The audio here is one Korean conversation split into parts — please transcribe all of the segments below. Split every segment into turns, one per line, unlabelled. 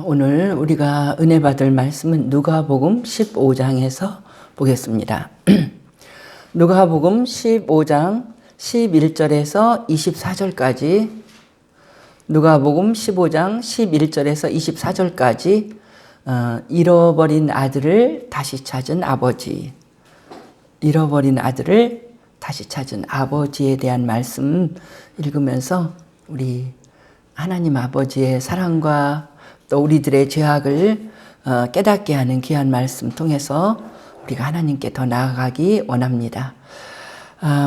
오늘 우리가 은혜 받을 말씀은 누가복음 15장에서 보겠습니다. 누가복음 15장 11절에서 24절까지 누가복음 15장 11절에서 24절까지 잃어버린 아들을 다시 찾은 아버지, 잃어버린 아들을 다시 찾은 아버지에 대한 말씀 읽으면서 우리 하나님 아버지의 사랑과 또 우리들의 죄악을 깨닫게 하는 귀한 말씀 통해서 우리가 하나님께 더 나아가기 원합니다.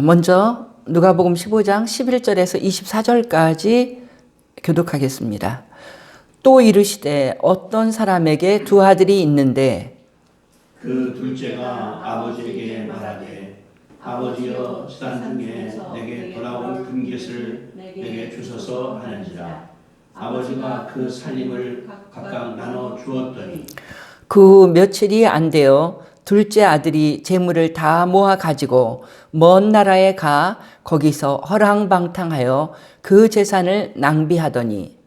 먼저 누가복음 15장 11절에서 24절까지 교독하겠습니다. 또 이르시되 어떤 사람에게 두 아들이 있는데
그 둘째가 아버지에게 말하되 아버지여 산 중에 내게 돌아온 금깃을 내게 주소서 하는지라. 아버지가 그 살림을 각각 나눠 주었더니
그 며칠이 안 되어 둘째 아들이 재물을 다 모아 가지고 먼 나라에 가 거기서 허랑방탕하여 그 재산을 낭비하더니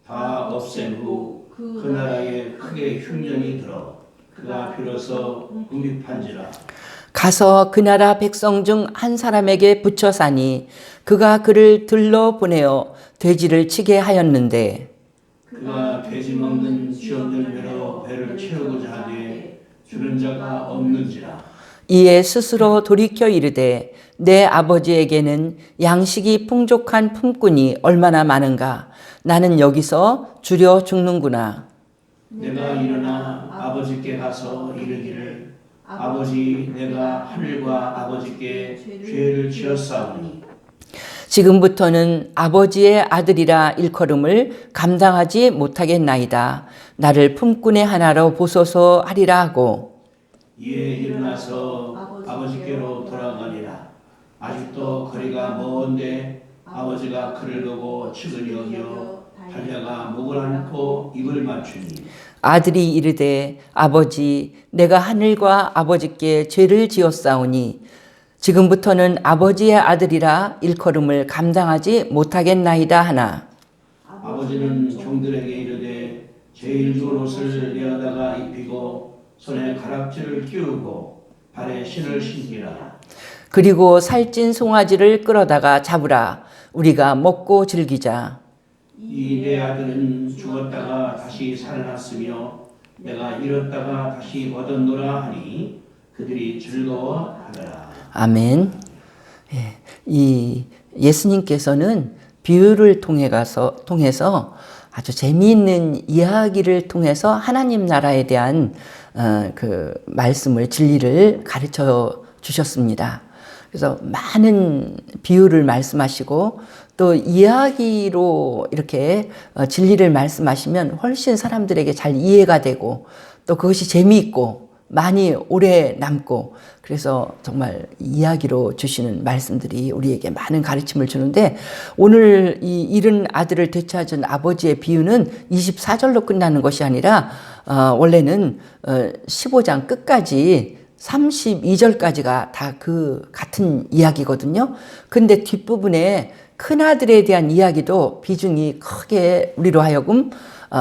다 없앤 후 그 나라에 크게 흉년이 들어 그가 비로소 궁핍한지라.
가서 그 나라 백성 중 한 사람에게 붙여 사니 그가 그를 들러 보내어 돼지를 치게 하였는데
그가 돼지 먹는 쥐없는 배로 배를 채우고자 하되 주는 자가 없는지라.
이에 스스로 돌이켜 이르되 내 아버지에게는 양식이 풍족한 품꾼이 얼마나 많은가. 나는 여기서 주려 죽는구나.
내가 일어나 아버지께 가서 이르기를 아버지 내가 하늘과 아버지께 죄를 지었사오니
지금부터는 아버지의 아들이라 일컬음을 감당하지 못하겠나이다. 나를 품꾼의 하나로 보소서 하리라 하고
이에 일어나서 아버지께로 돌아가니라. 아직도 거리가 먼데 아버지가 그를 보고 측은히 여겨 달려가 목을 안고 입을 맞추니
아들이 이르되 아버지 내가 하늘과 아버지께 죄를 지었사오니 지금부터는 아버지의 아들이라 일컬음을 감당하지 못하겠나이다 하나
아버지는 종들에게 이르되 제일 좋은 옷을 내어다가 입히고 손에 가락지를 끼우고 발에 신을 신기라.
그리고 살찐 송아지를 끌어다가 잡으라. 우리가 먹고 즐기자.
이 내 아들은 죽었다가 다시 살아났으며 내가 잃었다가 다시 얻었노라 하니 그들이 즐거워하더라.
아멘. 이 예수님께서는 비유를 통해서 아주 재미있는 이야기를 통해서 하나님 나라에 대한 그 말씀을 진리를 가르쳐 주셨습니다. 그래서 많은 비유를 말씀하시고 또 이야기로 이렇게 진리를 말씀하시면 훨씬 사람들에게 잘 이해가 되고 또 그것이 재미있고 많이 오래 남고 그래서 정말 이야기로 주시는 말씀들이 우리에게 많은 가르침을 주는데 오늘 이 잃은 아들을 되찾은 아버지의 비유는 24절로 끝나는 것이 아니라 원래는 15장 끝까지 32절까지가 다 그 같은 이야기거든요. 근데 뒷부분에 큰아들에 대한 이야기도 비중이 크게 우리로 하여금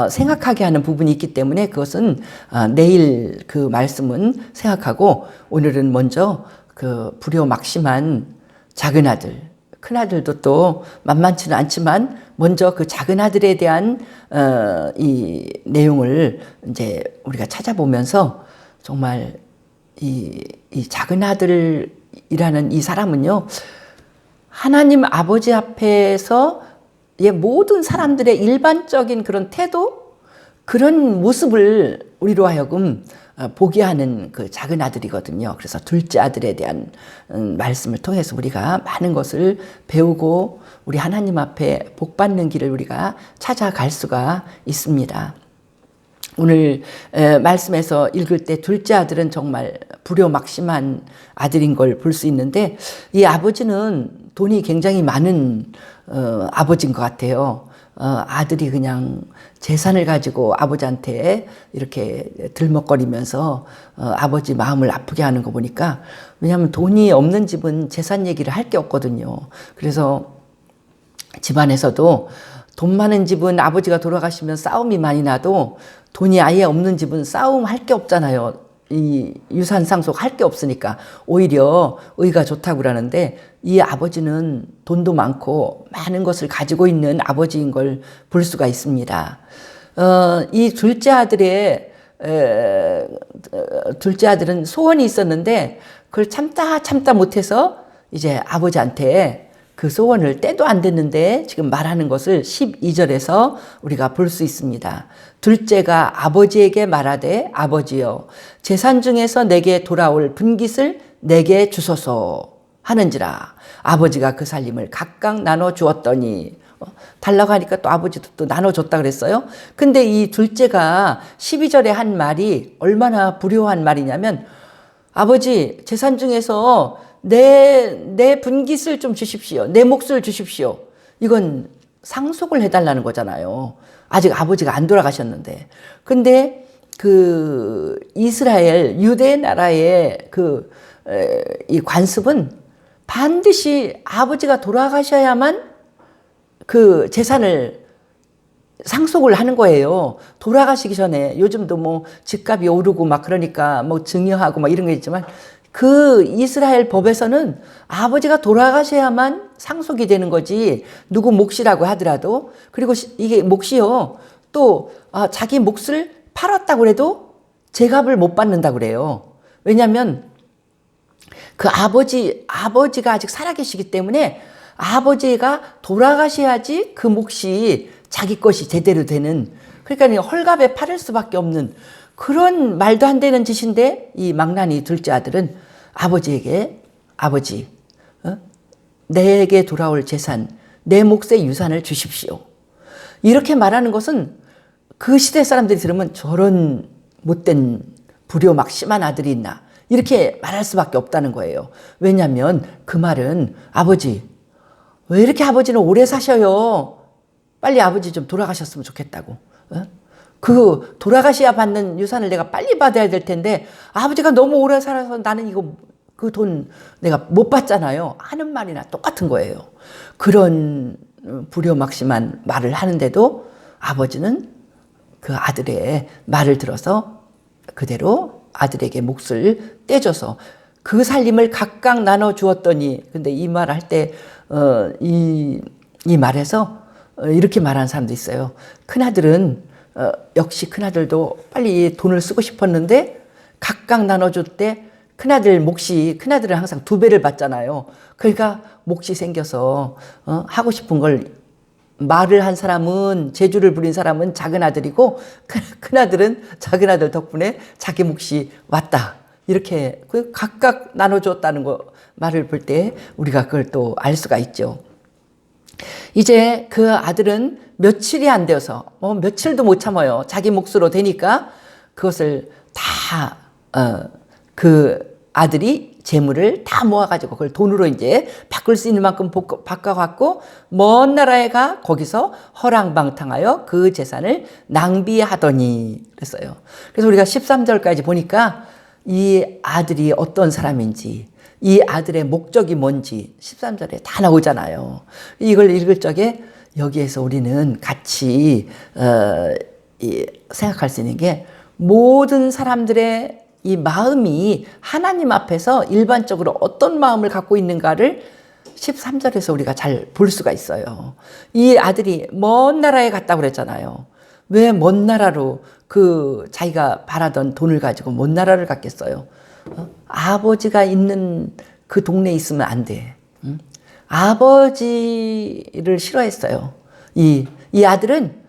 생각하게 하는 부분이 있기 때문에 그것은 내일 그 말씀은 생각하고 오늘은 먼저 그 불효막심한 작은 아들, 큰 아들도 또 만만치는 않지만 먼저 그 작은 아들에 대한 이 내용을 이제 우리가 찾아보면서 정말 이 작은 아들이라는 이 사람은요, 하나님 아버지 앞에서 모든 사람들의 일반적인 그런 태도, 그런 모습을 우리로 하여금 보게 하는 그 작은 아들이거든요. 그래서 둘째 아들에 대한 말씀을 통해서 우리가 많은 것을 배우고 우리 하나님 앞에 복 받는 길을 우리가 찾아갈 수가 있습니다. 오늘 말씀에서 읽을 때 둘째 아들은 정말 불효막심한 아들인 걸 볼 수 있는데 이 아버지는 돈이 굉장히 많은 아버지인 것 같아요. 아들이 그냥 재산을 가지고 아버지한테 이렇게 들먹거리면서 아버지 마음을 아프게 하는 거 보니까 왜냐하면 돈이 없는 집은 재산 얘기를 할 게 없거든요. 그래서 집안에서도 돈 많은 집은 아버지가 돌아가시면 싸움이 많이 나도 돈이 아예 없는 집은 싸움 할 게 없잖아요. 이 유산 상속 할 게 없으니까 오히려 의가 좋다고 그러는데, 이 아버지는 돈도 많고 많은 것을 가지고 있는 아버지인 걸 볼 수가 있습니다. 이 둘째 아들은 소원이 있었는데 그걸 참다 못해서 이제 아버지한테 그 소원을 때도 안 됐는데 지금 말하는 것을 12절에서 우리가 볼 수 있습니다. 둘째가 아버지에게 말하되 아버지여 재산 중에서 내게 돌아올 분깃을 내게 주소서 하는지라. 아버지가 그 살림을 각각 나눠 주었더니, 달라고 하니까 또 아버지도 또 나눠줬다 그랬어요. 근데 이 둘째가 12절에 한 말이 얼마나 불효한 말이냐면, 아버지 재산 중에서 내 분깃을 좀 주십시오. 내 몫을 주십시오. 이건 상속을 해달라는 거잖아요. 아직 아버지가 안 돌아가셨는데. 근데 그 이스라엘 유대 나라의 이 관습은 반드시 아버지가 돌아가셔야만 그 재산을 상속을 하는 거예요. 돌아가시기 전에. 요즘도 뭐 집값이 오르고 막 그러니까 뭐 증여하고 막 이런 게 있지만, 그 이스라엘 법에서는 아버지가 돌아가셔야만 상속이 되는 거지, 누구 몫이라고 하더라도. 그리고 이게 몫이요, 또 자기 몫을 팔았다고 해도 제값을 못 받는다고 그래요. 왜냐하면 그 아버지가 아직 살아계시기 때문에 아버지가 돌아가셔야지 그 몫이 자기 것이 제대로 되는, 그러니까 헐값에 팔을 수밖에 없는 그런 말도 안 되는 짓인데, 이 망나니 둘째 아들은 아버지에게 아버지, 내게 돌아올 재산, 내 몫의 유산을 주십시오. 이렇게 말하는 것은 그 시대 사람들이 들으면 저런 못된 불효 막 심한 아들이 있나 이렇게 말할 수밖에 없다는 거예요. 왜냐하면 그 말은 아버지, 왜 이렇게 아버지는 오래 사셔요? 빨리 아버지 좀 돌아가셨으면 좋겠다고. 그 돌아가셔야 받는 유산을 내가 빨리 받아야 될 텐데 아버지가 너무 오래 살아서 나는 이거 그 돈 내가 못 받잖아요 하는 말이나 똑같은 거예요. 그런 불효막심한 말을 하는데도 아버지는 그 아들의 말을 들어서 그대로 아들에게 몫을 떼줘서 그 살림을 각각 나눠 주었더니, 근데 이 말 할 때 이 말에서 이렇게 말하는 사람도 있어요. 큰아들은 역시 큰아들도 빨리 돈을 쓰고 싶었는데 각각 나눠줄 때 큰아들은 항상 2배를 받잖아요. 그러니까 몫이 생겨서 하고 싶은 걸 말을 한 사람은, 재주를 부린 사람은 작은 아들이고 큰아들은 작은 아들 덕분에 자기 몫이 왔다. 이렇게 각각 나눠줬다는 거 말을 볼 때 우리가 그걸 또 알 수가 있죠. 이제 그 아들은 며칠이 안 되어서 며칠도 못 참아요. 자기 몫으로 되니까 그것을 다 그 아들이 재물을 다 모아가지고 그걸 돈으로 이제 바꿀 수 있는 만큼 바꿔갖고 먼 나라에 가 거기서 허랑방탕하여 그 재산을 낭비하더니 그랬어요. 그래서 우리가 13절까지 보니까 이 아들이 어떤 사람인지, 이 아들의 목적이 뭔지 13절에 다 나오잖아요. 이걸 읽을 적에 여기에서 우리는 같이 생각할 수 있는 게, 모든 사람들의 이 마음이 하나님 앞에서 일반적으로 어떤 마음을 갖고 있는가를 13절에서 우리가 잘 볼 수가 있어요. 이 아들이 먼 나라에 갔다고 그랬잖아요. 왜 먼 나라로 자기가 바라던 돈을 가지고 먼 나라를 갔겠어요? 아버지가 있는 그 동네에 있으면 안 돼. 아버지를 싫어했어요. 이 아들은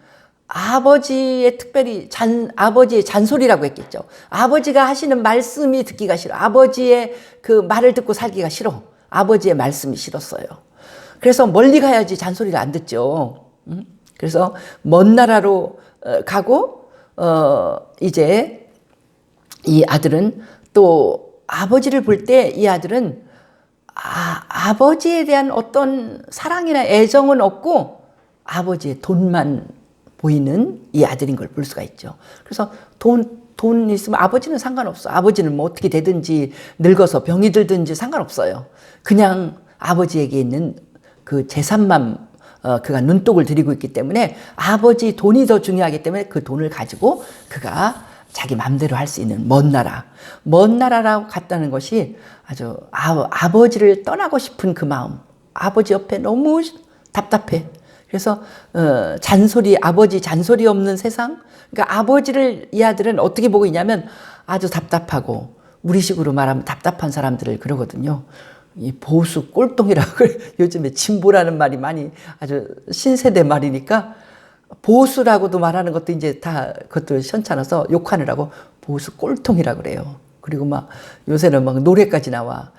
아버지의 특별히 아버지의 잔소리라고 했겠죠. 아버지가 하시는 말씀이 듣기가 싫어. 아버지의 그 말을 듣고 살기가 싫어. 아버지의 말씀이 싫었어요. 그래서 멀리 가야지 잔소리를 안 듣죠. 그래서 먼 나라로 가고 이제 이 아들은 또 아버지를 볼 때 이 아들은 아버지에 대한 어떤 사랑이나 애정은 없고 아버지의 돈만 보이는 이 아들인 걸 볼 수가 있죠. 그래서 돈 있으면 아버지는 상관없어. 아버지는 뭐 어떻게 되든지 늙어서 병이 들든지 상관없어요. 그냥 아버지에게 있는 그 재산만 그가 눈독을 들이고 있기 때문에 아버지 돈이 더 중요하기 때문에 그 돈을 가지고 그가 자기 마음대로 할 수 있는 먼 나라라고 갔다는 것이 아주 아버지를 떠나고 싶은 그 마음. 아버지 옆에 너무 답답해. 그래서 아버지 잔소리 없는 세상. 그러니까 아버지를 이 아들은 어떻게 보고 있냐면 아주 답답하고, 우리식으로 말하면 답답한 사람들을 그러거든요. 이 보수 꼴통이라고 요즘에 진보라는 말이 많이 아주 신세대 말이니까 보수라고도 말하는 것도 이제 다 그것도 시원찮아서 욕하느라고 보수 꼴통이라고 그래요. 그리고 막 요새는 막 노래까지 나와.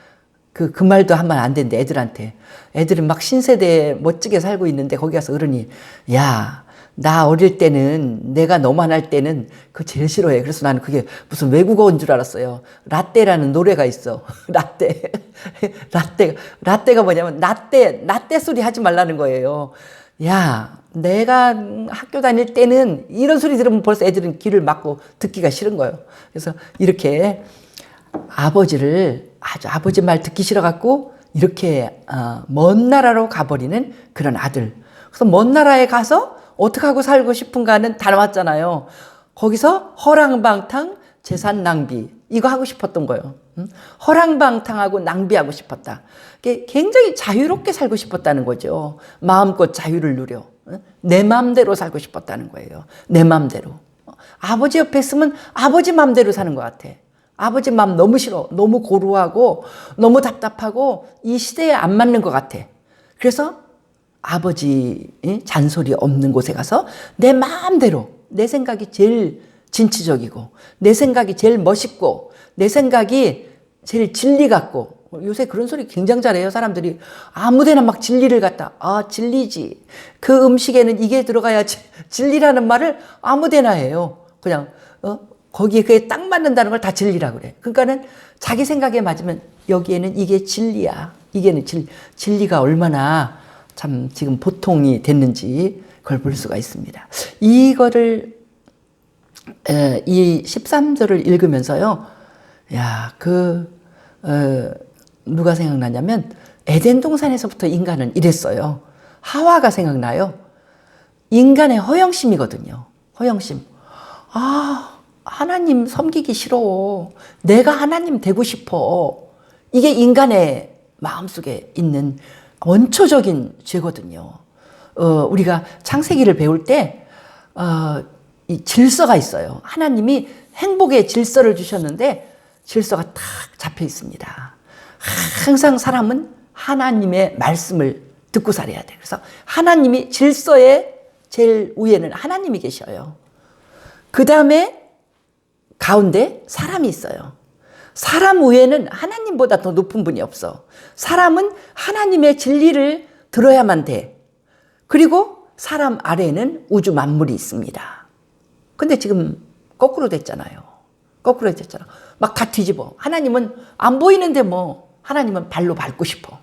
그 말도 하면 안 되는데 애들한테. 애들은 막 신세대에 멋지게 살고 있는데 거기 가서 어른이 야, 나 어릴 때는 내가 너만 할 때는 그거 제일 싫어해. 그래서 나는 그게 무슨 외국어인 줄 알았어요. 라떼라는 노래가 있어. 라떼가 뭐냐면 라떼 소리 하지 말라는 거예요. 야, 내가 학교 다닐 때는 이런 소리 들으면 벌써 애들은 귀를 막고 듣기가 싫은 거예요. 그래서 이렇게 아버지를 아주 아버지 말 듣기 싫어갖고 이렇게 먼 나라로 가버리는 그런 아들. 그래서 먼 나라에 가서 어떻게 하고 살고 싶은가는 다 나왔잖아요. 거기서 허랑방탕, 재산 낭비 이거 하고 싶었던 거예요. 허랑방탕하고 낭비하고 싶었다. 굉장히 자유롭게 살고 싶었다는 거죠. 마음껏 자유를 누려. 내 마음대로 살고 싶었다는 거예요. 내 마음대로. 아버지 옆에 있으면 아버지 마음대로 사는 것 같아. 아버지 마음 너무 싫어. 너무 고루하고 너무 답답하고 이 시대에 안 맞는 것 같아. 그래서 아버지 잔소리 없는 곳에 가서 내 마음대로 내 생각이 제일 진취적이고 내 생각이 제일 멋있고 내 생각이 제일 진리 같고, 요새 그런 소리 굉장히 잘해요. 사람들이 아무데나 막 진리를 갖다 진리지. 그 음식에는 이게 들어가야 진리라는 말을 아무데나 해요. 그냥 거기에 그게 딱 맞는다는 걸 다 진리라고 그래. 그러니까는 자기 생각에 맞으면 여기에는 이게 진리야. 이게는 진리가 얼마나 참 지금 보통이 됐는지 그걸 볼 수가 있습니다. 이거를 이 13절을 읽으면서요. 야, 누가 생각나냐면 에덴 동산에서부터 인간은 이랬어요. 하와가 생각나요. 인간의 허영심이거든요. 허영심. 하나님 섬기기 싫어. 내가 하나님 되고 싶어. 이게 인간의 마음속에 있는 원초적인 죄거든요. 우리가 창세기를 배울 때 이 질서가 있어요. 하나님이 행복의 질서를 주셨는데 질서가 탁 잡혀 있습니다. 항상 사람은 하나님의 말씀을 듣고 살아야 돼. 그래서 하나님이 질서의 제일 위에는 하나님이 계셔요. 그 다음에 가운데 사람이 있어요. 사람 위에는 하나님보다 더 높은 분이 없어. 사람은 하나님의 진리를 들어야만 돼. 그리고 사람 아래에는 우주 만물이 있습니다. 근데 지금 거꾸로 됐잖아요. 거꾸로 됐잖아. 막 다 뒤집어. 하나님은 안 보이는데 뭐 하나님은 발로 밟고 싶어.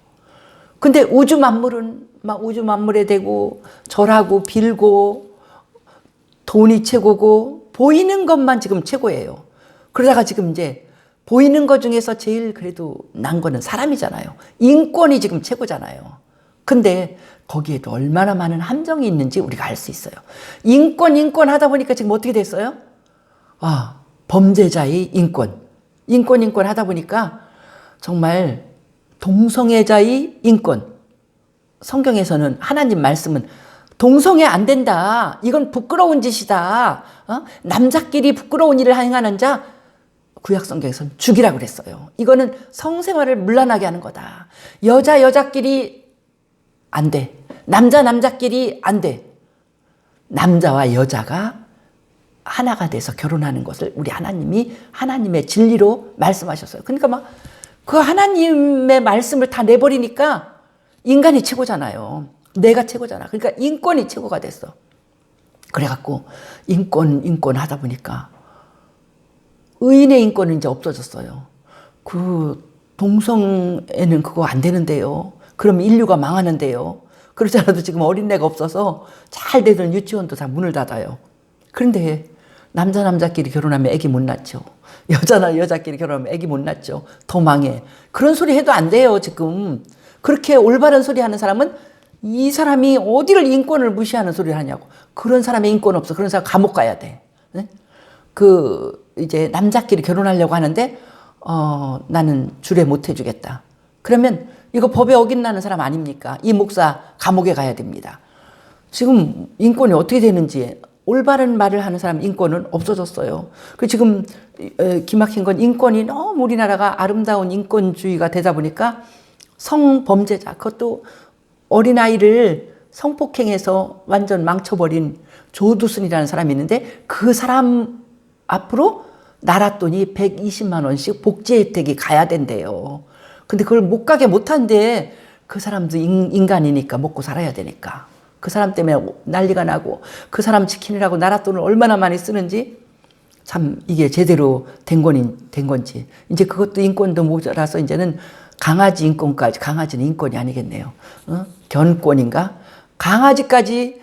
근데 우주 만물은 막 우주 만물에 대고 절하고 빌고 돈이 최고고 보이는 것만 지금 최고예요. 그러다가 지금 이제 보이는 것 중에서 제일 그래도 난 거는 사람이잖아요. 인권이 지금 최고잖아요. 근데 거기에도 얼마나 많은 함정이 있는지 우리가 알 수 있어요. 인권 하다 보니까 지금 어떻게 됐어요? 범죄자의 인권 하다 보니까 정말 동성애자의 인권. 성경에서는 하나님 말씀은 동성애 안 된다. 이건 부끄러운 짓이다. 남자끼리 부끄러운 일을 행하는 자 구약 성경에서는 죽이라고 그랬어요. 이거는 성생활을 문란하게 하는 거다. 여자끼리 안 돼. 남자끼리 안 돼. 남자와 여자가 하나가 돼서 결혼하는 것을 우리 하나님이 하나님의 진리로 말씀하셨어요. 그러니까 막 그 하나님의 말씀을 다 내버리니까 인간이 최고잖아요. 내가 최고잖아. 그러니까 인권이 최고가 됐어. 그래갖고 인권 하다 보니까 의인의 인권은 이제 없어졌어요. 그 동성애는 그거 안 되는데요. 그럼 인류가 망하는데요. 그렇지 않아도 지금 어린애가 없어서 잘 되던 유치원도 다 문을 닫아요. 그런데 남자끼리 결혼하면 애기 못 낳죠. 여자끼리 결혼하면 애기 못 낳죠. 더 망해. 그런 소리 해도 안 돼요, 지금. 그렇게 올바른 소리 하는 사람은 이 사람이 어디를 인권을 무시하는 소리를 하냐고. 그런 사람의 인권 없어. 그런 사람 감옥 가야 돼. 네? 이제 남자끼리 결혼하려고 하는데, 나는 주례 못 해주겠다. 그러면 이거 법에 어긋나는 사람 아닙니까? 이 목사 감옥에 가야 됩니다. 지금 인권이 어떻게 되는지, 올바른 말을 하는 사람 인권은 없어졌어요. 지금 기막힌 건 인권이 너무 우리나라가 아름다운 인권주의가 되다 보니까 성범죄자, 그것도 어린아이를 성폭행해서 완전 망쳐버린 조두순이라는 사람이 있는데 그 사람 앞으로 나랏돈이 120만 원씩 복지 혜택이 가야 된대요. 근데 그걸 못 가게 못한데 그 사람도 인간이니까 먹고 살아야 되니까. 그 사람 때문에 난리가 나고 그 사람 지키느라고 나랏돈을 얼마나 많이 쓰는지 참 이게 제대로 된 건지. 이제 그것도 인권도 모자라서 이제는 강아지 인권까지, 강아지는 인권이 아니겠네요. 견권인가? 강아지까지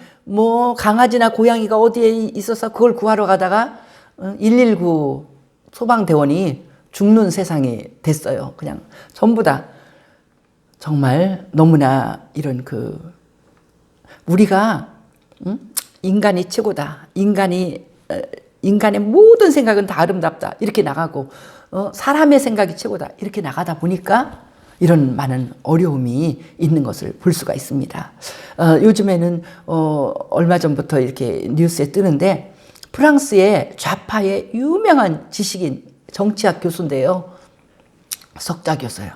강아지나 고양이가 어디에 있어서 그걸 구하러 가다가 119 소방대원이 죽는 세상이 됐어요. 그냥 전부 다 정말 너무나 이런 우리가 인간이 최고다. 인간의 모든 생각은 다 아름답다. 이렇게 나가고 사람의 생각이 최고다. 이렇게 나가다 보니까 이런 많은 어려움이 있는 것을 볼 수가 있습니다. 요즘에는 얼마 전부터 이렇게 뉴스에 뜨는데 프랑스의 좌파의 유명한 지식인 정치학 교수인데요. 석자 교수예요.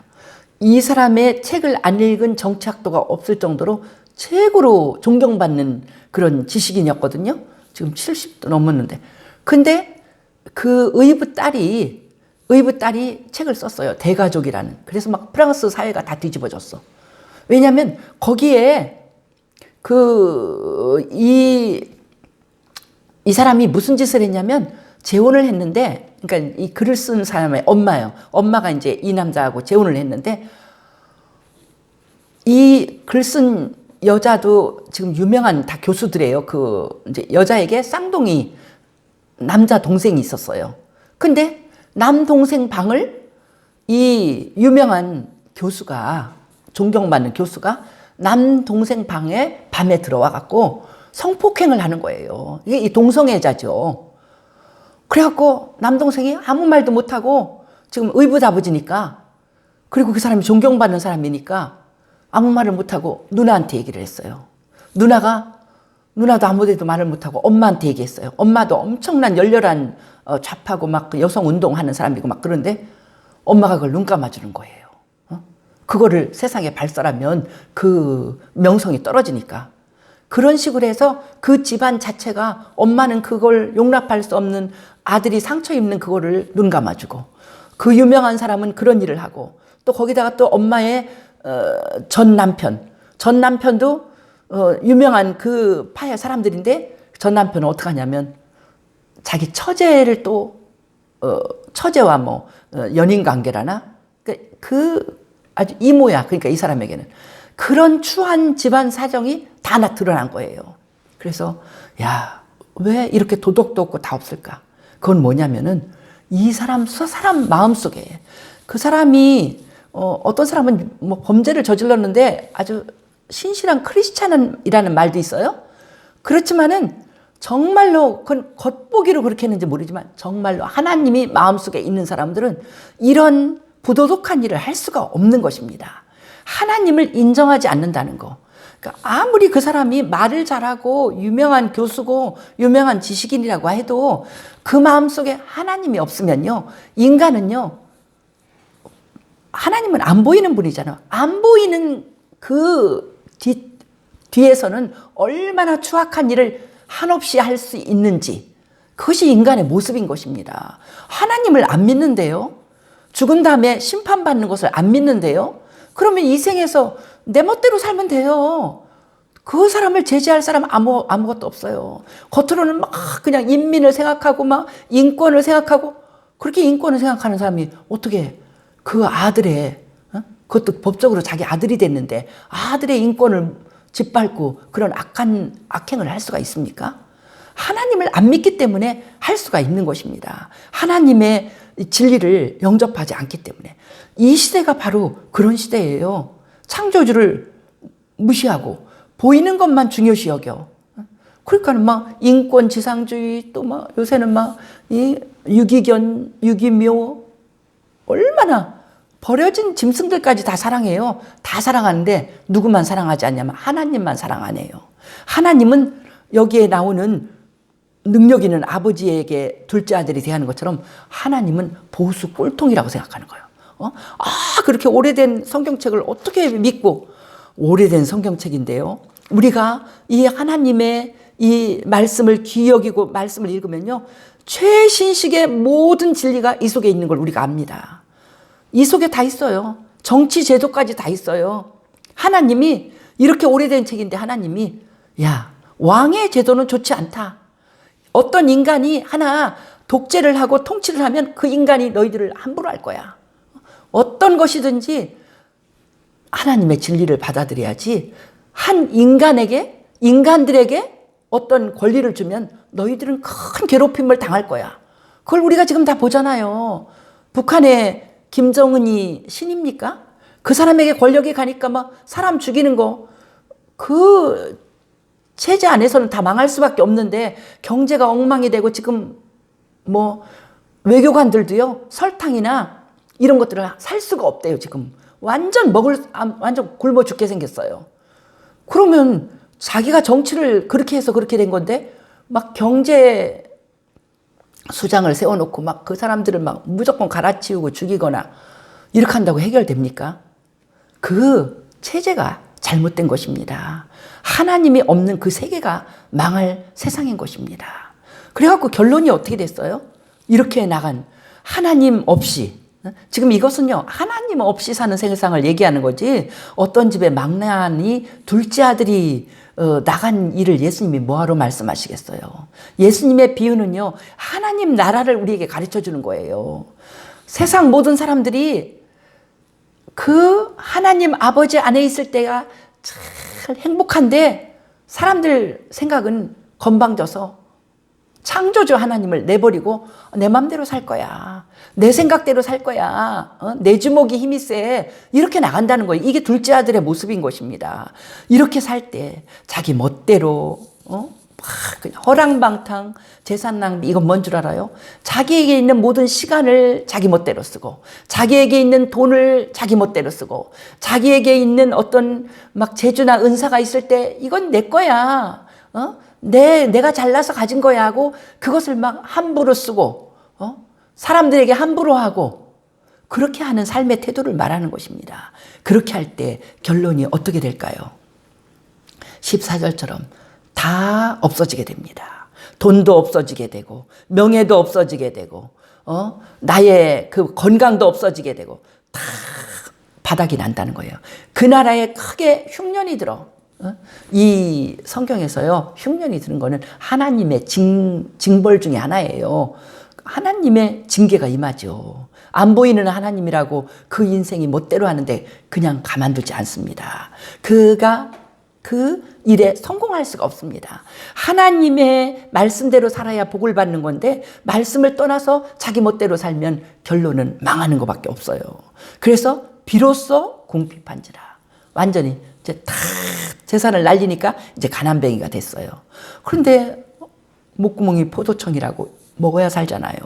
이 사람의 책을 안 읽은 정치학도가 없을 정도로 최고로 존경받는 그런 지식인이었거든요. 지금 70도 넘었는데. 근데 그 의붓 딸이 책을 썼어요. 대가족이라는. 그래서 막 프랑스 사회가 다 뒤집어졌어. 왜냐하면 거기에 이 사람이 무슨 짓을 했냐면 재혼을 했는데, 그러니까 이 글을 쓴 사람의 엄마예요. 엄마가 이제 이 남자하고 재혼을 했는데 이 글 쓴 여자도 지금 유명한 다 교수들이에요. 이제 여자에게 쌍둥이 남자 동생이 있었어요. 근데 남동생 방을 이 유명한 교수가, 존경받는 교수가 남동생 방에 밤에 들어와 갖고 성폭행을 하는 거예요. 이게 이 동성애자죠. 그래갖고 남동생이 아무 말도 못하고 지금 의붓아버지니까, 그리고 그 사람이 존경받는 사람이니까 아무 말을 못하고 누나한테 얘기를 했어요. 누나도 아무데도 말을 못하고 엄마한테 얘기했어요. 엄마도 엄청난 열렬한 좌파고 막 여성 운동하는 사람이고 막 그런데 엄마가 그걸 눈 감아주는 거예요. 그거를 세상에 발설하면 그 명성이 떨어지니까. 그런 식으로 해서 그 집안 자체가, 엄마는 그걸 용납할 수 없는 아들이 상처 입는 그거를 눈 감아주고, 그 유명한 사람은 그런 일을 하고, 또 거기다가 또 엄마의 전 남편도 유명한 그 파의 사람들인데, 전 남편은 어떻게 하냐면 자기 처제를 또 처제와 연인 관계라나 그 아주 이모야. 그러니까 이 사람에게는 그런 추한 집안 사정이 다 드러난 거예요. 그래서 왜 이렇게 도덕도 없고 다 없을까? 그건 뭐냐면은 이 사람 마음속에 그 사람이 어떤 사람은 범죄를 저질렀는데 아주 신실한 크리스찬이라는 말도 있어요. 그렇지만은 정말로 그건 겉보기로 그렇게 했는지 모르지만 정말로 하나님이 마음속에 있는 사람들은 이런 부도덕한 일을 할 수가 없는 것입니다. 하나님을 인정하지 않는다는 거. 그러니까 아무리 그 사람이 말을 잘하고 유명한 교수고 유명한 지식인이라고 해도 그 마음속에 하나님이 없으면요, 인간은요, 하나님은 안 보이는 분이잖아. 안 보이는 그 뒤에서는 얼마나 추악한 일을 한없이 할 수 있는지, 그것이 인간의 모습인 것입니다. 하나님을 안 믿는데요, 죽은 다음에 심판받는 것을 안 믿는데요, 그러면 이 생에서 내 멋대로 살면 돼요. 그 사람을 제지할 사람 아무것도 없어요. 겉으로는 막 그냥 인민을 생각하고 막 인권을 생각하고, 그렇게 인권을 생각하는 사람이 어떻게 그 아들의, 그것도 법적으로 자기 아들이 됐는데 아들의 인권을 짓밟고 그런 악행을 할 수가 있습니까? 하나님을 안 믿기 때문에 할 수가 있는 것입니다. 하나님의 진리를 영접하지 않기 때문에. 이 시대가 바로 그런 시대예요. 창조주를 무시하고 보이는 것만 중요시 여겨. 그러니까 막 인권지상주의, 또 막 요새는 막 이 유기견, 유기묘, 얼마나 버려진 짐승들까지 다 사랑해요. 다 사랑하는데 누구만 사랑하지 않냐면 하나님만 사랑 안 해요. 하나님은 여기에 나오는 능력 있는 아버지에게 둘째 아들이 대하는 것처럼 하나님은 보수 꼴통이라고 생각하는 거예요. 그렇게 오래된 성경책을 어떻게 믿고, 오래된 성경책인데요. 우리가 이 하나님의 이 말씀을 귀히 여기고 말씀을 읽으면요, 최신식의 모든 진리가 이 속에 있는 걸 우리가 압니다. 이 속에 다 있어요. 정치 제도까지 다 있어요. 하나님이, 이렇게 오래된 책인데 하나님이, 야, 왕의 제도는 좋지 않다. 어떤 인간이 하나 독재를 하고 통치를 하면 그 인간이 너희들을 함부로 할 거야. 어떤 것이든지 하나님의 진리를 받아들여야지, 한 인간에게, 인간들에게 어떤 권리를 주면 너희들은 큰 괴롭힘을 당할 거야. 그걸 우리가 지금 다 보잖아요. 북한의 김정은이 신입니까? 그 사람에게 권력이 가니까 막 사람 죽이는 거, 그 체제 안에서는 다 망할 수밖에 없는데 경제가 엉망이 되고, 지금 뭐 외교관들도요, 설탕이나 이런 것들을 살 수가 없대요. 지금 완전 굶어 죽게 생겼어요. 그러면 자기가 정치를 그렇게 해서 그렇게 된 건데, 막 경제 수장을 세워놓고 막 그 사람들을 막 무조건 갈아치우고 죽이거나 이렇게 한다고 해결됩니까? 그 체제가 잘못된 것입니다. 하나님이 없는 그 세계가 망할 세상인 것입니다. 그래갖고 결론이 어떻게 됐어요? 이렇게 나간 하나님 없이, 지금 이것은요, 하나님 없이 사는 세상을 얘기하는 거지, 어떤 집에 막내아니 둘째 아들이 나간 일을 예수님이 뭐하러 말씀하시겠어요? 예수님의 비유는요, 하나님 나라를 우리에게 가르쳐 주는 거예요. 세상 모든 사람들이 그 하나님 아버지 안에 있을 때가 참 행복한데, 사람들 생각은 건방져서 창조주 하나님을 내버리고 내 맘대로 살 거야, 내 생각대로 살 거야, 내 주먹이 힘이 세, 이렇게 나간다는 거예요. 이게 둘째 아들의 모습인 것입니다. 이렇게 살 때 자기 멋대로 그냥 허랑방탕, 재산 낭비, 이건 뭔 줄 알아요? 자기에게 있는 모든 시간을 자기 멋대로 쓰고, 자기에게 있는 돈을 자기 멋대로 쓰고, 자기에게 있는 어떤 막 재주나 은사가 있을 때 이건 내 거야, 내가 잘나서 가진 거야 하고 그것을 막 함부로 쓰고, 사람들에게 함부로 하고, 그렇게 하는 삶의 태도를 말하는 것입니다. 그렇게 할 때 결론이 어떻게 될까요? 14절처럼 다 없어지게 됩니다. 돈도 없어지게 되고, 명예도 없어지게 되고, 나의 그 건강도 없어지게 되고, 다 바닥이 난다는 거예요. 그 나라에 크게 흉년이 들어. 이 성경에서요, 흉년이 드는 거는 하나님의 징벌 중에 하나예요. 하나님의 징계가 임하죠. 안 보이는 하나님이라고 그 인생이 멋대로 하는데 그냥 가만두지 않습니다. 그가 그 일에 성공할 수가 없습니다. 하나님의 말씀대로 살아야 복을 받는 건데, 말씀을 떠나서 자기 멋대로 살면 결론은 망하는 것밖에 없어요. 그래서 비로소 궁핍한지라, 완전히 이제 다 재산을 날리니까 이제 가난뱅이가 됐어요. 그런데 목구멍이 포도청이라고 먹어야 살잖아요.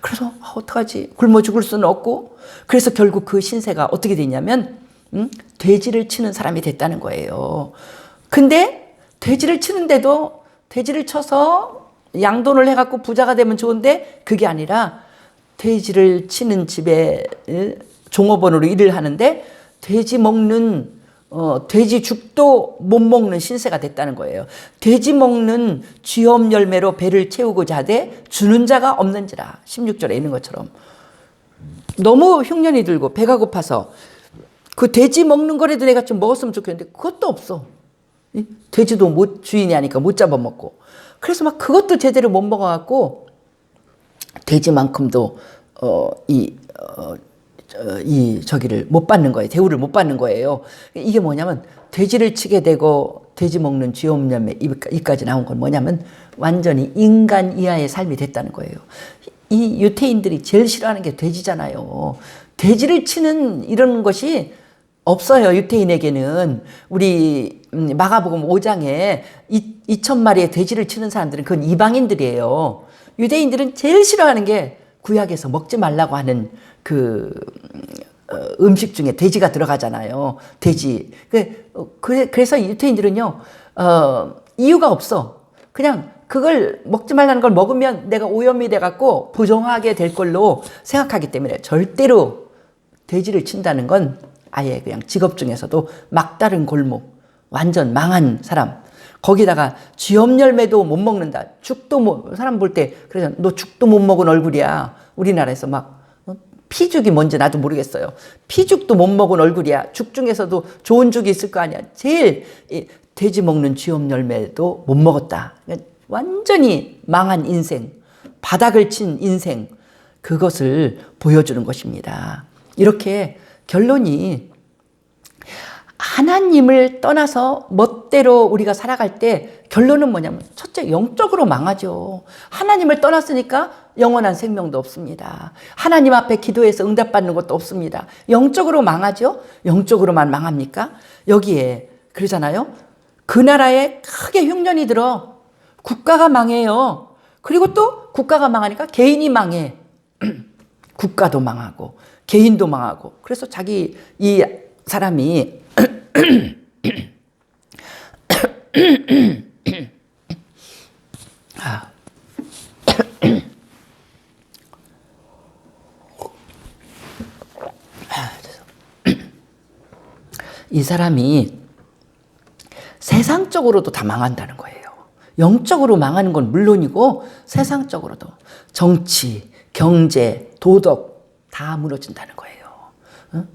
그래서 어떡하지? 굶어 죽을 수는 없고, 그래서 결국 그 신세가 어떻게 됐냐면 돼지를 치는 사람이 됐다는 거예요. 근데 돼지를 치는데도, 돼지를 쳐서 양돈을 해갖고 부자가 되면 좋은데, 그게 아니라 돼지를 치는 집에 종업원으로 일을 하는데 돼지 먹는 돼지 죽도 못 먹는 신세가 됐다는 거예요. 돼지 먹는 쥐엄 열매로 배를 채우고자 하되 주는 자가 없는지라, 16절에 있는 것처럼. 너무 흉년이 들고 배가 고파서 그 돼지 먹는 거라도 내가 좀 먹었으면 좋겠는데 그것도 없어. 돼지도 못, 주인이 하니까 못 잡아먹고, 그래서 막 그것도 제대로 못 먹어갖고 돼지만큼도 저기를 못 받는 거예요. 대우를 못 받는 거예요. 이게 뭐냐면, 돼지를 치게 되고 돼지 먹는 쥐엄염에 이까지 나온 건 뭐냐면 완전히 인간 이하의 삶이 됐다는 거예요. 이 유태인들이 제일 싫어하는 게 돼지잖아요. 돼지를 치는 이런 것이 없어요. 유태인에게는. 우리 마가복음 5장에 2,000마리의 돼지를 치는 사람들은 그건 이방인들이에요. 유대인들은 제일 싫어하는 게 구약에서 먹지 말라고 하는 그 음식 중에 돼지가 들어가잖아요. 돼지. 그래서 유태인들은요, 이유가 없어. 그냥 그걸 먹지 말라는 걸 먹으면 내가 오염이 돼갖고 부정하게 될 걸로 생각하기 때문에 절대로 돼지를 친다는 건 아예 그냥 직업 중에서도 막다른 골목, 완전 망한 사람. 거기다가 쥐업 열매도 못 먹는다. 죽도 못, 사람 볼 때 그래서 너 죽도 못 먹은 얼굴이야. 우리나라에서 막 피죽이 뭔지 나도 모르겠어요. 피죽도 못 먹은 얼굴이야. 죽 중에서도 좋은 죽이 있을 거 아니야. 제일 돼지 먹는 쥐업 열매도 못 먹었다. 완전히 망한 인생, 바닥을 친 인생, 그것을 보여주는 것입니다. 이렇게 결론이 하나님을 떠나서 멋대로 우리가 살아갈 때 결론은 뭐냐면 첫째, 영적으로 망하죠. 하나님을 떠났으니까 영원한 생명도 없습니다. 하나님 앞에 기도해서 응답받는 것도 없습니다. 영적으로 망하죠. 영적으로만 망합니까? 여기에 그러잖아요. 그 나라에 크게 흉년이 들어 국가가 망해요. 그리고 또 국가가 망하니까 개인이 망해. 국가도 망하고 개인도 망하고. 그래서 자기 이 사람이 이 사람이 세상적으로도 다 망한다는 거예요. 영적으로 망하는 건 물론이고 세상적으로도 정치, 경제, 도덕 다 무너진다는 거예요.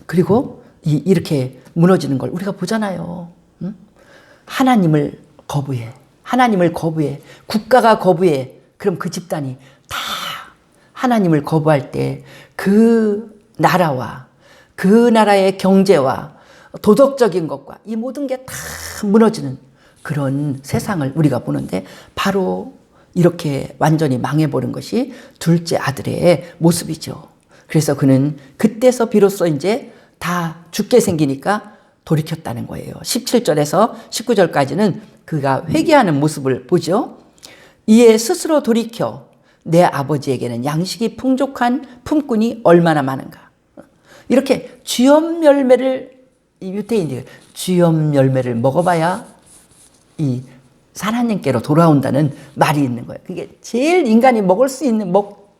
그리고 이렇게 무너지는 걸 우리가 보잖아요. 하나님을 거부해. 하나님을 거부해. 국가가 거부해. 그럼 그 집단이 다 하나님을 거부할 때 그 나라와 그 나라의 경제와 도덕적인 것과 이 모든 게 다 무너지는 그런 세상을 우리가 보는데 바로 이렇게 완전히 망해버린 것이 둘째 아들의 모습이죠. 그래서 그는 그때서 비로소 이제 다 죽게 생기니까 돌이켰다는 거예요. 17절에서 19절까지는 그가 회개하는 모습을 보죠. 이에 스스로 돌이켜 내 아버지에게는 양식이 풍족한 품꾼이 얼마나 많은가. 이렇게 쥐업 열매를 유태인들이 쥐업 열매를 먹어봐야 이 하나님께로 돌아온다는 말이 있는 거예요. 그게 제일 인간이 먹을 수 있는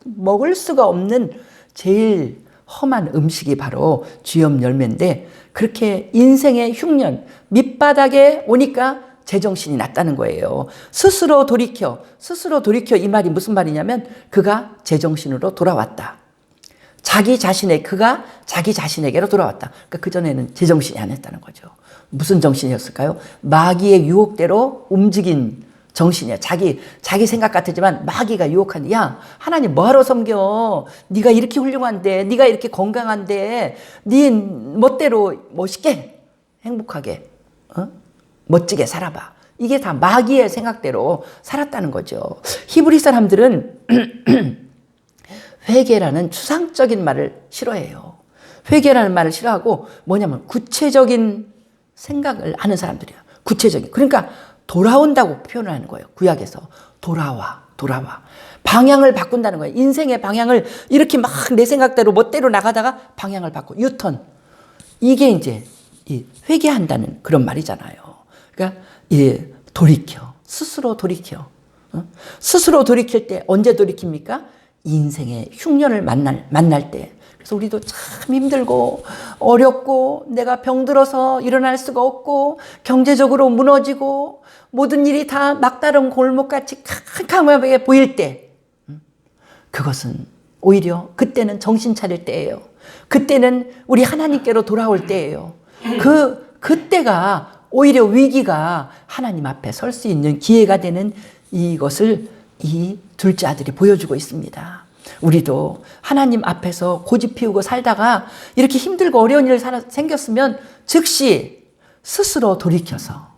먹을 수가 없는 제일 험한 음식이 바로 쥐업 열매인데 그렇게 인생의 흉년 밑바닥에 오니까 제정신이 났다는 거예요. 스스로 돌이켜 이 말이 무슨 말이냐면 그가 제정신으로 돌아왔다. 그가 자기 자신에게로 돌아왔다. 그러니까 그전에는 제정신이 아니었다는 거죠. 무슨 정신이었을까요? 마귀의 유혹대로 움직인 정신이야. 자기 생각 같았지만 마귀가 유혹하는, 야, 하나님 뭐하러 섬겨? 네가 이렇게 훌륭한데, 네가 이렇게 건강한데, 네 멋대로 멋있게, 행복하게, 멋지게 살아봐. 이게 다 마귀의 생각대로 살았다는 거죠. 히브리 사람들은 회개라는 추상적인 말을 싫어해요. 회개라는 말을 싫어하고 뭐냐면 구체적인 생각을 하는 사람들이야. 구체적인. 그러니까 돌아온다고 표현을 하는 거예요. 구약에서. 돌아와. 방향을 바꾼다는 거예요. 인생의 방향을 이렇게 막 내 생각대로 멋대로 나가다가 방향을 바꿔. 유턴. 이게 이제 이 회개한다는 그런 말이잖아요. 그러니까 스스로 돌이켜. 스스로 돌이킬 때 언제 돌이킵니까? 인생의 흉년을 만날 때. 그래서 우리도 참 힘들고 어렵고 내가 병들어서 일어날 수가 없고 경제적으로 무너지고 모든 일이 다 막다른 골목같이 캄캄하게 보일 때 그것은 오히려 그때는 정신 차릴 때예요. 그때는 우리 하나님께로 돌아올 때예요. 그때가 오히려 위기가 하나님 앞에 설 수 있는 기회가 되는 이것을 이 둘째 아들이 보여주고 있습니다. 우리도 하나님 앞에서 고집 피우고 살다가 이렇게 힘들고 어려운 일 생겼으면 즉시 스스로 돌이켜서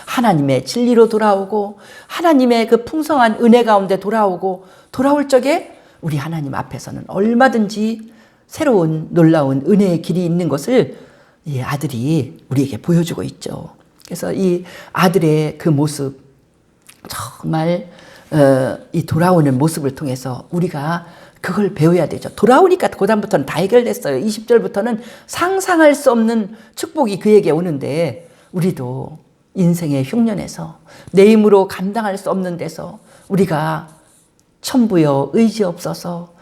하나님의 진리로 돌아오고 하나님의 그 풍성한 은혜 가운데 돌아올 적에 우리 하나님 앞에서는 얼마든지 새로운 놀라운 은혜의 길이 있는 것을 이 아들이 우리에게 보여주고 있죠. 그래서 이 아들의 그 모습, 정말 이 돌아오는 모습을 통해서 우리가 그걸 배워야 되죠. 돌아오니까 그다음부터는 다 해결됐어요. 20절부터는 상상할 수 없는 축복이 그에게 오는데, 우리도 인생의 흉년에서 내 힘으로 감당할 수 없는 데서 우리가 천부여 의지 없어서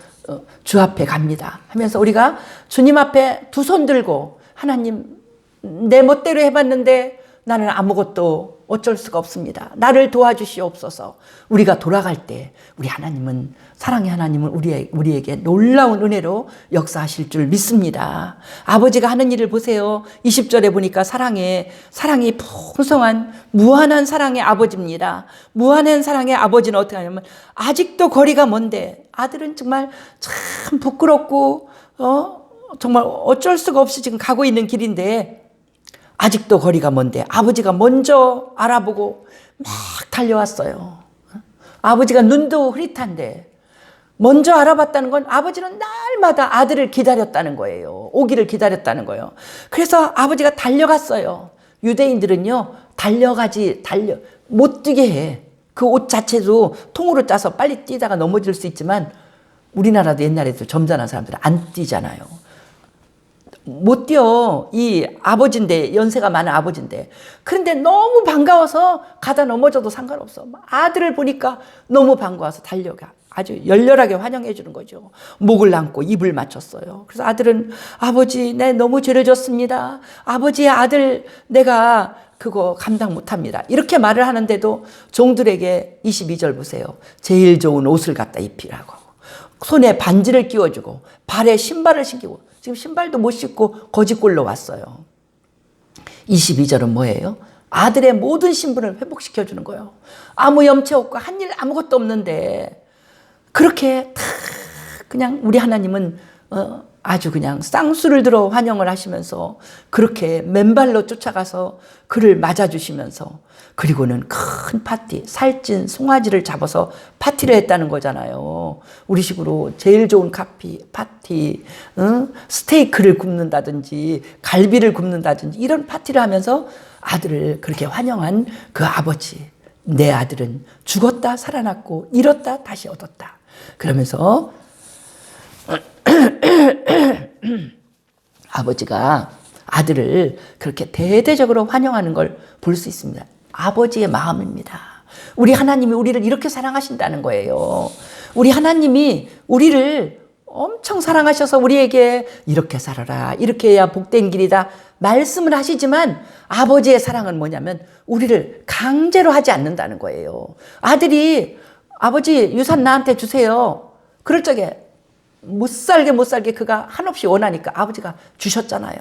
주 앞에 갑니다 하면서 우리가 주님 앞에 두 손 들고, 하나님, 내 멋대로 해봤는데 나는 아무것도 어쩔 수가 없습니다. 나를 도와주시옵소서. 우리가 돌아갈 때 우리 하나님은, 사랑의 하나님은 우리에게 놀라운 은혜로 역사하실 줄 믿습니다. 아버지가 하는 일을 보세요. 20절에 보니까 사랑이 풍성한 무한한 사랑의 아버지입니다. 무한한 사랑의 아버지는 어떻게 하냐면, 아직도 거리가 먼데, 아들은 정말 참 부끄럽고 정말 어쩔 수가 없이 지금 가고 있는 길인데, 아직도 거리가 먼데 아버지가 먼저 알아보고 막 달려왔어요. 아버지가 눈도 흐릿한데 먼저 알아봤다는 건 아버지는 날마다 아들을 기다렸다는 거예요. 오기를 기다렸다는 거예요. 그래서 아버지가 달려갔어요. 유대인들은요, 못 뛰게 해. 그 옷 자체도 통으로 짜서 빨리 뛰다가 넘어질 수 있지만, 우리나라도 옛날에도 점잖은 사람들은 안 뛰잖아요. 못 뛰어. 이 아버지인데, 연세가 많은 아버지인데. 그런데 너무 반가워서 가다 넘어져도 상관없어. 아들을 보니까 너무 반가워서 달려가. 아주 열렬하게 환영해 주는 거죠. 목을 안고 입을 맞췄어요. 그래서 아들은, 아버지, 내 너무 죄를 졌습니다. 아버지의 아들, 내가 그거 감당 못합니다. 이렇게 말을 하는데도 종들에게 22절 보세요. 제일 좋은 옷을 갖다 입히라고. 손에 반지를 끼워주고 발에 신발을 신기고, 지금 신발도 못 신고 거지꼴로 왔어요. 22절은 뭐예요? 아들의 모든 신분을 회복시켜주는 거예요. 아무 염치 없고 한 일 아무것도 없는데, 그렇게 다 그냥 우리 하나님은 아주 그냥 쌍수를 들어 환영을 하시면서, 그렇게 맨발로 쫓아가서 그를 맞아주시면서, 그리고는 큰 파티, 살찐 송아지를 잡아서 파티를 했다는 거잖아요. 우리식으로 제일 좋은 파티, 스테이크를 굽는다든지 갈비를 굽는다든지 이런 파티를 하면서 아들을 그렇게 환영한 그 아버지. 내 아들은 죽었다 살아났고 잃었다 다시 얻었다. 그러면서 아버지가 아들을 그렇게 대대적으로 환영하는 걸 볼 수 있습니다. 아버지의 마음입니다. 우리 하나님이 우리를 이렇게 사랑하신다는 거예요. 우리 하나님이 우리를 엄청 사랑하셔서 우리에게 이렇게 살아라, 이렇게 해야 복된 길이다 말씀을 하시지만, 아버지의 사랑은 뭐냐면 우리를 강제로 하지 않는다는 거예요. 아들이, 아버지 유산 나한테 주세요. 그럴 적에 못 살게 그가 한없이 원하니까 아버지가 주셨잖아요.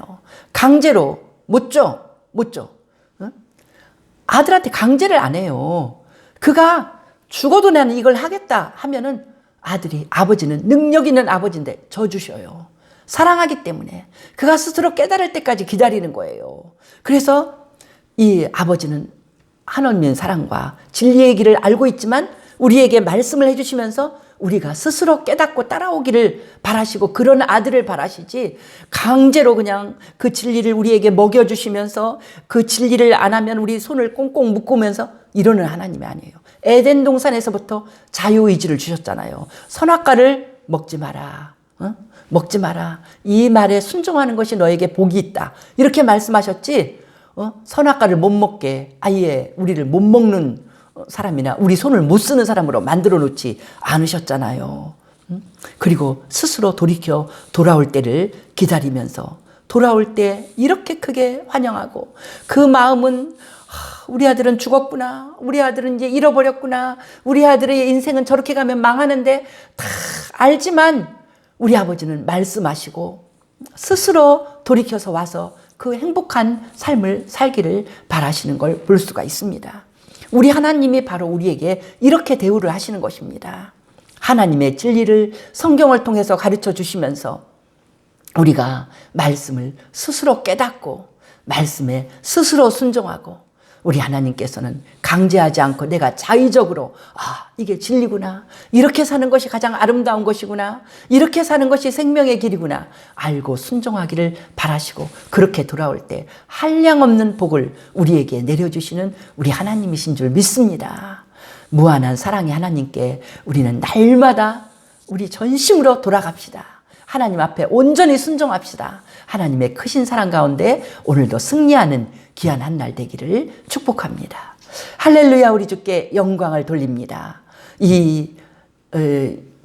강제로 못 줘. 응? 아들한테 강제를 안 해요. 그가 죽어도 나는 이걸 하겠다 하면은 아버지는 능력 있는 아버지인데 저 주셔요. 사랑하기 때문에 그가 스스로 깨달을 때까지 기다리는 거예요. 그래서 이 아버지는 한없는 사랑과 진리의 길을 알고 있지만 우리에게 말씀을 해주시면서 우리가 스스로 깨닫고 따라오기를 바라시고, 그런 아들을 바라시지, 강제로 그냥 그 진리를 우리에게 먹여주시면서 그 진리를 안 하면 우리 손을 꽁꽁 묶으면서 이러는 하나님이 아니에요. 에덴 동산에서부터 자유의지를 주셨잖아요. 선악과를 먹지 마라. 먹지 마라. 이 말에 순종하는 것이 너에게 복이 있다. 이렇게 말씀하셨지, 선악과를 못 먹게 아예 우리를 못 먹는 사람이나 우리 손을 못 쓰는 사람으로 만들어 놓지 않으셨잖아요. 그리고 스스로 돌이켜 돌아올 때를 기다리면서, 돌아올 때 이렇게 크게 환영하고, 그 마음은 우리 아들은 죽었구나, 우리 아들은 이제 잃어버렸구나, 우리 아들의 인생은 저렇게 가면 망하는데 다 알지만 우리 아버지는 말씀하시고 스스로 돌이켜서 와서 그 행복한 삶을 살기를 바라시는 걸 볼 수가 있습니다. 우리 하나님이 바로 우리에게 이렇게 대우를 하시는 것입니다. 하나님의 진리를 성경을 통해서 가르쳐 주시면서 우리가 말씀을 스스로 깨닫고 말씀에 스스로 순종하고 우리 하나님께서는 강제하지 않고 내가 자의적으로 이게 진리구나, 이렇게 사는 것이 가장 아름다운 것이구나, 이렇게 사는 것이 생명의 길이구나 알고 순종하기를 바라시고, 그렇게 돌아올 때 한량없는 복을 우리에게 내려주시는 우리 하나님이신 줄 믿습니다. 무한한 사랑의 하나님께 우리는 날마다 우리 전심으로 돌아갑시다. 하나님 앞에 온전히 순종합시다. 하나님의 크신 사랑 가운데 오늘도 승리하는 귀한 한 날 되기를 축복합니다. 할렐루야. 우리 주께 영광을 돌립니다. 이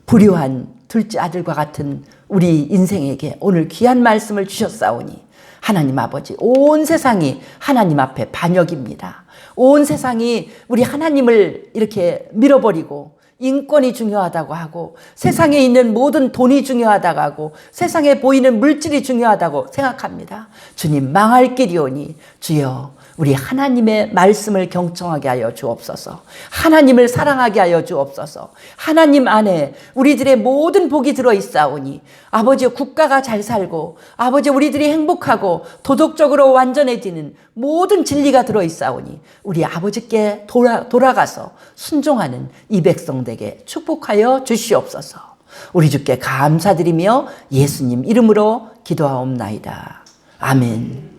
불효한 둘째 아들과 같은 우리 인생에게 오늘 귀한 말씀을 주셨사오니 하나님 아버지, 온 세상이 하나님 앞에 반역입니다. 온 세상이 우리 하나님을 이렇게 밀어버리고 인권이 중요하다고 하고, 세상에 있는 모든 돈이 중요하다고 하고, 세상에 보이는 물질이 중요하다고 생각합니다. 주님, 망할 길이오니 주여 우리 하나님의 말씀을 경청하게 하여 주옵소서. 하나님을 사랑하게 하여 주옵소서. 하나님 안에 우리들의 모든 복이 들어있사오니 아버지, 국가가 잘 살고 아버지, 우리들이 행복하고 도덕적으로 완전해지는 모든 진리가 들어있사오니 우리 아버지께 돌아가서 순종하는 이 백성 되게 축복하여 주시옵소서. 우리 주께 감사드리며 예수님 이름으로 기도하옵나이다. 아멘.